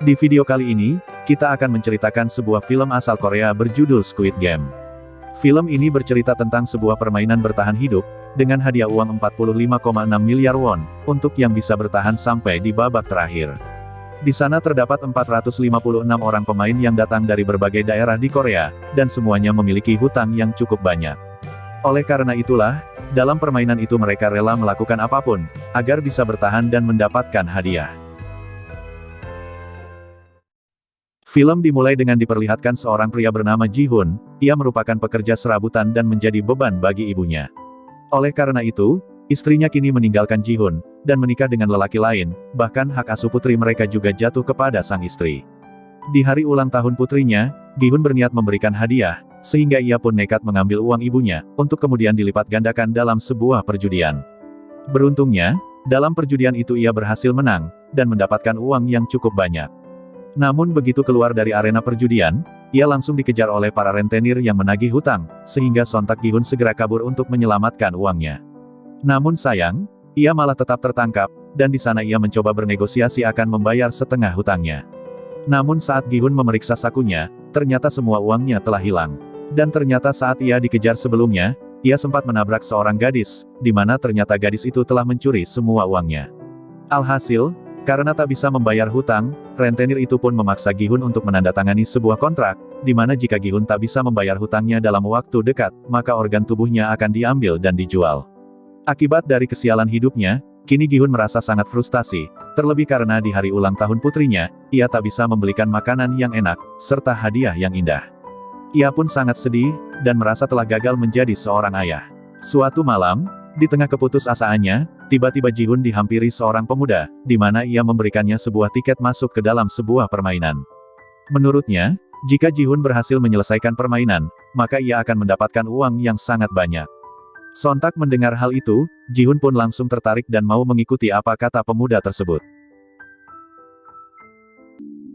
Di video kali ini, kita akan menceritakan sebuah film asal Korea berjudul Squid Game. Film ini bercerita tentang sebuah permainan bertahan hidup, dengan hadiah uang 45,6 miliar won, untuk yang bisa bertahan sampai di babak terakhir. Di sana terdapat 456 orang pemain yang datang dari berbagai daerah di Korea, dan semuanya memiliki hutang yang cukup banyak. Oleh karena itulah, dalam permainan itu mereka rela melakukan apapun, agar bisa bertahan dan mendapatkan hadiah. Film dimulai dengan diperlihatkan seorang pria bernama Ji-hoon, ia merupakan pekerja serabutan dan menjadi beban bagi ibunya. Oleh karena itu, istrinya kini meninggalkan Ji-hoon, dan menikah dengan lelaki lain, bahkan hak asuh putri mereka juga jatuh kepada sang istri. Di hari ulang tahun putrinya, Gi-hoon berniat memberikan hadiah, sehingga ia pun nekat mengambil uang ibunya, untuk kemudian dilipat gandakan dalam sebuah perjudian. Beruntungnya, dalam perjudian itu ia berhasil menang, dan mendapatkan uang yang cukup banyak. Namun begitu keluar dari arena perjudian, ia langsung dikejar oleh para rentenir yang menagih hutang, sehingga sontak Gi-hoon segera kabur untuk menyelamatkan uangnya. Namun sayang, ia malah tetap tertangkap, dan di sana ia mencoba bernegosiasi akan membayar setengah hutangnya. Namun saat Gi-hoon memeriksa sakunya, ternyata semua uangnya telah hilang. Dan ternyata saat ia dikejar sebelumnya, ia sempat menabrak seorang gadis, di mana ternyata gadis itu telah mencuri semua uangnya. Alhasil, karena tak bisa membayar hutang, rentenir itu pun memaksa Gi-hoon untuk menandatangani sebuah kontrak, di mana jika Gi-hoon tak bisa membayar hutangnya dalam waktu dekat, maka organ tubuhnya akan diambil dan dijual. Akibat dari kesialan hidupnya, kini Gi-hoon merasa sangat frustasi, terlebih karena di hari ulang tahun putrinya, ia tak bisa membelikan makanan yang enak, serta hadiah yang indah. Ia pun sangat sedih, dan merasa telah gagal menjadi seorang ayah. Suatu malam, di tengah keputusasaannya, tiba-tiba Ji-hoon dihampiri seorang pemuda, di mana ia memberikannya sebuah tiket masuk ke dalam sebuah permainan. Menurutnya, jika Ji-hoon berhasil menyelesaikan permainan, maka ia akan mendapatkan uang yang sangat banyak. Sontak mendengar hal itu, Ji-hoon pun langsung tertarik dan mau mengikuti apa kata pemuda tersebut.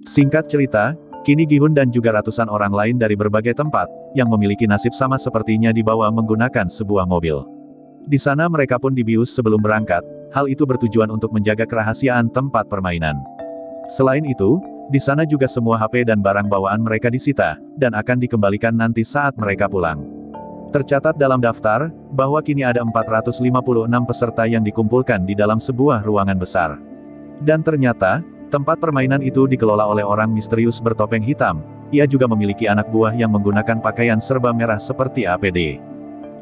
Singkat cerita, kini Gi-hoon dan juga ratusan orang lain dari berbagai tempat, yang memiliki nasib sama sepertinya dibawa menggunakan sebuah mobil. Di sana mereka pun dibius sebelum berangkat, hal itu bertujuan untuk menjaga kerahasiaan tempat permainan. Selain itu, di sana juga semua HP dan barang bawaan mereka disita, dan akan dikembalikan nanti saat mereka pulang. Tercatat dalam daftar, bahwa kini ada 456 peserta yang dikumpulkan di dalam sebuah ruangan besar. Dan ternyata, tempat permainan itu dikelola oleh orang misterius bertopeng hitam, ia juga memiliki anak buah yang menggunakan pakaian serba merah seperti APD.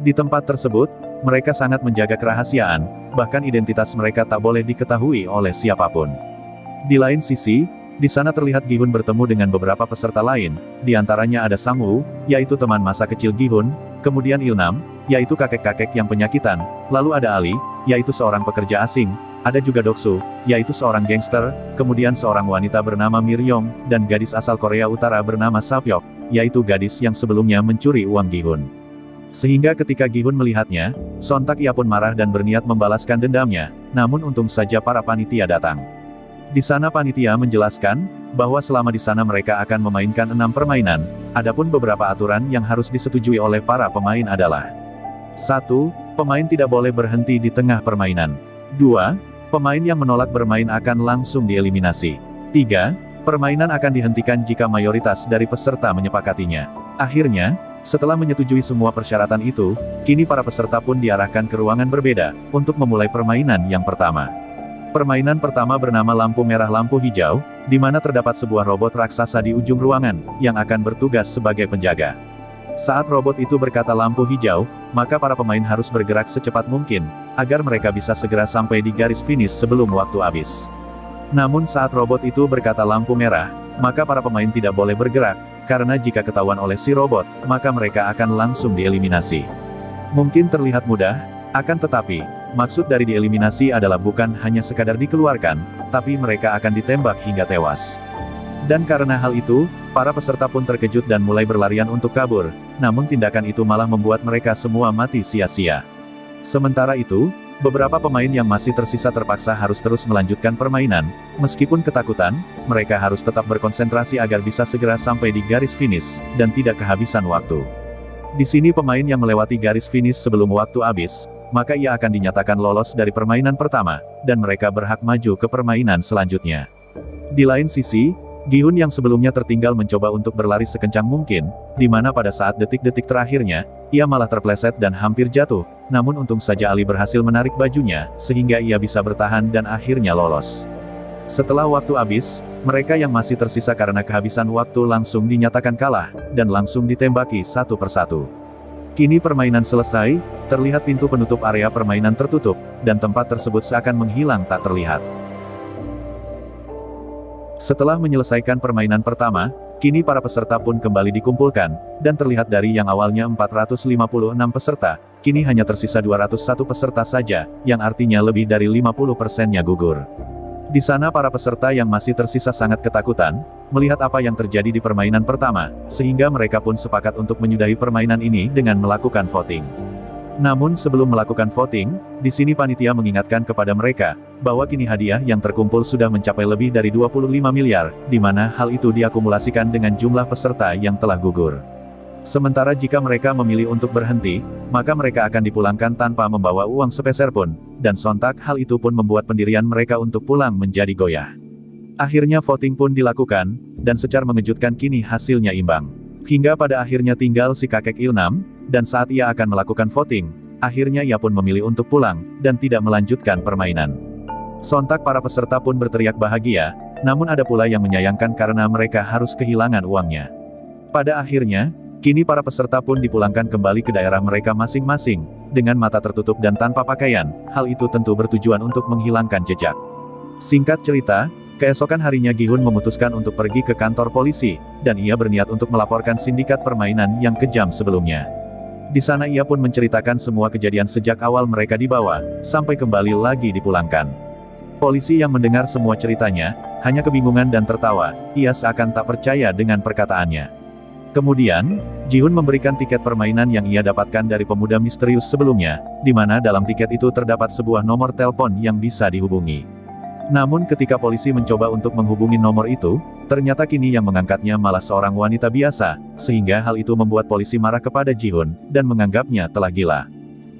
Di tempat tersebut, mereka sangat menjaga kerahasiaan, bahkan identitas mereka tak boleh diketahui oleh siapapun. Di lain sisi, di sana terlihat Gi-hoon bertemu dengan beberapa peserta lain, di antaranya ada Sang-woo, yaitu teman masa kecil Gi-hoon, kemudian Il-nam, yaitu kakek-kakek yang penyakitan, lalu ada Ali, yaitu seorang pekerja asing, ada juga Doksu, yaitu seorang gangster, kemudian seorang wanita bernama Mir-yong, dan gadis asal Korea Utara bernama Sapyok, yaitu gadis yang sebelumnya mencuri uang Gi-hoon. Sehingga ketika Gi-hoon melihatnya, sontak ia pun marah dan berniat membalaskan dendamnya, namun untung saja para panitia datang. Di sana panitia menjelaskan, bahwa selama di sana mereka akan memainkan 6 permainan, adapun beberapa aturan yang harus disetujui oleh para pemain adalah 1. Pemain tidak boleh berhenti di tengah permainan. 2. Pemain yang menolak bermain akan langsung dieliminasi. 3. Permainan akan dihentikan jika mayoritas dari peserta menyepakatinya. Akhirnya, setelah menyetujui semua persyaratan itu, kini para peserta pun diarahkan ke ruangan berbeda, untuk memulai permainan yang pertama. Permainan pertama bernama lampu merah lampu hijau, di mana terdapat sebuah robot raksasa di ujung ruangan, yang akan bertugas sebagai penjaga. Saat robot itu berkata lampu hijau, maka para pemain harus bergerak secepat mungkin, agar mereka bisa segera sampai di garis finish sebelum waktu habis. Namun saat robot itu berkata lampu merah, maka para pemain tidak boleh bergerak, karena jika ketahuan oleh si robot, maka mereka akan langsung dieliminasi. Mungkin terlihat mudah, akan tetapi, maksud dari dieliminasi adalah bukan hanya sekadar dikeluarkan, tapi mereka akan ditembak hingga tewas. Dan karena hal itu, para peserta pun terkejut dan mulai berlarian untuk kabur, namun tindakan itu malah membuat mereka semua mati sia-sia. Sementara itu, beberapa pemain yang masih tersisa terpaksa harus terus melanjutkan permainan, meskipun ketakutan, mereka harus tetap berkonsentrasi agar bisa segera sampai di garis finish, dan tidak kehabisan waktu. Di sini pemain yang melewati garis finish sebelum waktu habis, maka ia akan dinyatakan lolos dari permainan pertama, dan mereka berhak maju ke permainan selanjutnya. Di lain sisi, Gi-hun yang sebelumnya tertinggal mencoba untuk berlari sekencang mungkin, di mana pada saat detik-detik terakhirnya, ia malah terpleset dan hampir jatuh, namun untung saja Ali berhasil menarik bajunya, sehingga ia bisa bertahan dan akhirnya lolos. Setelah waktu habis, mereka yang masih tersisa karena kehabisan waktu langsung dinyatakan kalah, dan langsung ditembaki satu persatu. Kini permainan selesai, terlihat pintu penutup area permainan tertutup, dan tempat tersebut seakan menghilang tak terlihat. Setelah menyelesaikan permainan pertama, kini para peserta pun kembali dikumpulkan, dan terlihat dari yang awalnya 456 peserta, kini hanya tersisa 201 peserta saja, yang artinya lebih dari 50%-nya gugur. Di sana para peserta yang masih tersisa sangat ketakutan, melihat apa yang terjadi di permainan pertama, sehingga mereka pun sepakat untuk menyudahi permainan ini dengan melakukan voting. Namun sebelum melakukan voting, di sini panitia mengingatkan kepada mereka, bahwa kini hadiah yang terkumpul sudah mencapai lebih dari 25 miliar, di mana hal itu diakumulasikan dengan jumlah peserta yang telah gugur. Sementara jika mereka memilih untuk berhenti, maka mereka akan dipulangkan tanpa membawa uang sepeser pun, dan sontak hal itu pun membuat pendirian mereka untuk pulang menjadi goyah. Akhirnya voting pun dilakukan, dan secara mengejutkan kini hasilnya imbang. Hingga pada akhirnya tinggal si kakek Ilnam, dan saat ia akan melakukan voting, akhirnya ia pun memilih untuk pulang, dan tidak melanjutkan permainan. Sontak para peserta pun berteriak bahagia, namun ada pula yang menyayangkan karena mereka harus kehilangan uangnya. Pada akhirnya, kini para peserta pun dipulangkan kembali ke daerah mereka masing-masing, dengan mata tertutup dan tanpa pakaian, hal itu tentu bertujuan untuk menghilangkan jejak. Singkat cerita, keesokan harinya Gi-hun memutuskan untuk pergi ke kantor polisi, dan ia berniat untuk melaporkan sindikat permainan yang kejam sebelumnya. Di sana ia pun menceritakan semua kejadian sejak awal mereka dibawa, sampai kembali lagi dipulangkan. Polisi yang mendengar semua ceritanya, hanya kebingungan dan tertawa, ia seakan tak percaya dengan perkataannya. Kemudian, Ji-hun memberikan tiket permainan yang ia dapatkan dari pemuda misterius sebelumnya, di mana dalam tiket itu terdapat sebuah nomor telepon yang bisa dihubungi. Namun ketika polisi mencoba untuk menghubungi nomor itu, ternyata kini yang mengangkatnya malah seorang wanita biasa, sehingga hal itu membuat polisi marah kepada Ji-hun, dan menganggapnya telah gila.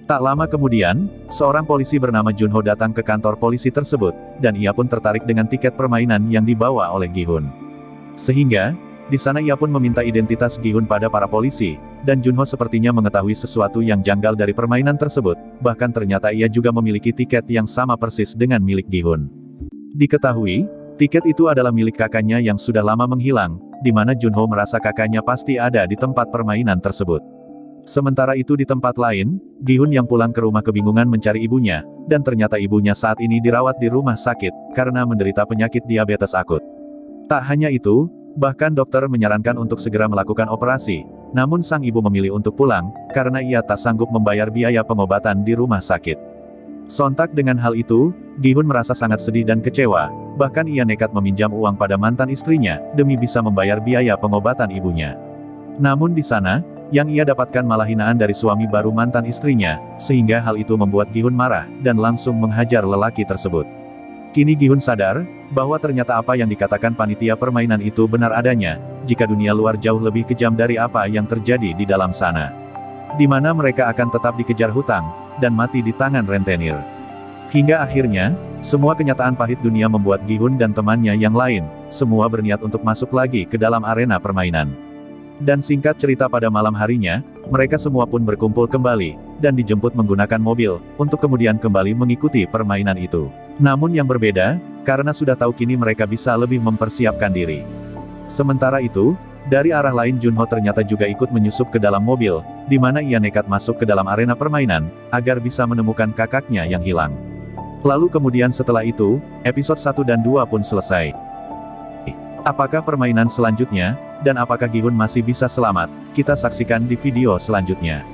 Tak lama kemudian, seorang polisi bernama Junho datang ke kantor polisi tersebut, dan ia pun tertarik dengan tiket permainan yang dibawa oleh Gi-hun. Sehingga, di sana ia pun meminta identitas Gi-hun pada para polisi, dan Junho sepertinya mengetahui sesuatu yang janggal dari permainan tersebut, bahkan ternyata ia juga memiliki tiket yang sama persis dengan milik Gi-hun. Diketahui, tiket itu adalah milik kakaknya yang sudah lama menghilang, di mana Junho merasa kakaknya pasti ada di tempat permainan tersebut. Sementara itu di tempat lain, Gi-hun yang pulang ke rumah kebingungan mencari ibunya, dan ternyata ibunya saat ini dirawat di rumah sakit, karena menderita penyakit diabetes akut. Tak hanya itu, bahkan dokter menyarankan untuk segera melakukan operasi, namun sang ibu memilih untuk pulang, karena ia tak sanggup membayar biaya pengobatan di rumah sakit. Sontak dengan hal itu, Gi-hun merasa sangat sedih dan kecewa, bahkan ia nekat meminjam uang pada mantan istrinya, demi bisa membayar biaya pengobatan ibunya. Namun di sana, yang ia dapatkan malah hinaan dari suami baru mantan istrinya, sehingga hal itu membuat Gi-hun marah, dan langsung menghajar lelaki tersebut. Kini Gi-hun sadar, bahwa ternyata apa yang dikatakan panitia permainan itu benar adanya, jika dunia luar jauh lebih kejam dari apa yang terjadi di dalam sana. Di mana mereka akan tetap dikejar hutang, dan mati di tangan rentenir. Hingga akhirnya, semua kenyataan pahit dunia membuat Gi-hun dan temannya yang lain, semua berniat untuk masuk lagi ke dalam arena permainan. Dan singkat cerita pada malam harinya, mereka semua pun berkumpul kembali, dan dijemput menggunakan mobil, untuk kemudian kembali mengikuti permainan itu. Namun yang berbeda, karena sudah tahu kini mereka bisa lebih mempersiapkan diri. Sementara itu, dari arah lain Junho ternyata juga ikut menyusup ke dalam mobil, di mana ia nekat masuk ke dalam arena permainan, agar bisa menemukan kakaknya yang hilang. Lalu kemudian setelah itu, episode 1 dan 2 pun selesai. Apakah permainan selanjutnya, dan apakah Gi-hun masih bisa selamat? Kita saksikan di video selanjutnya.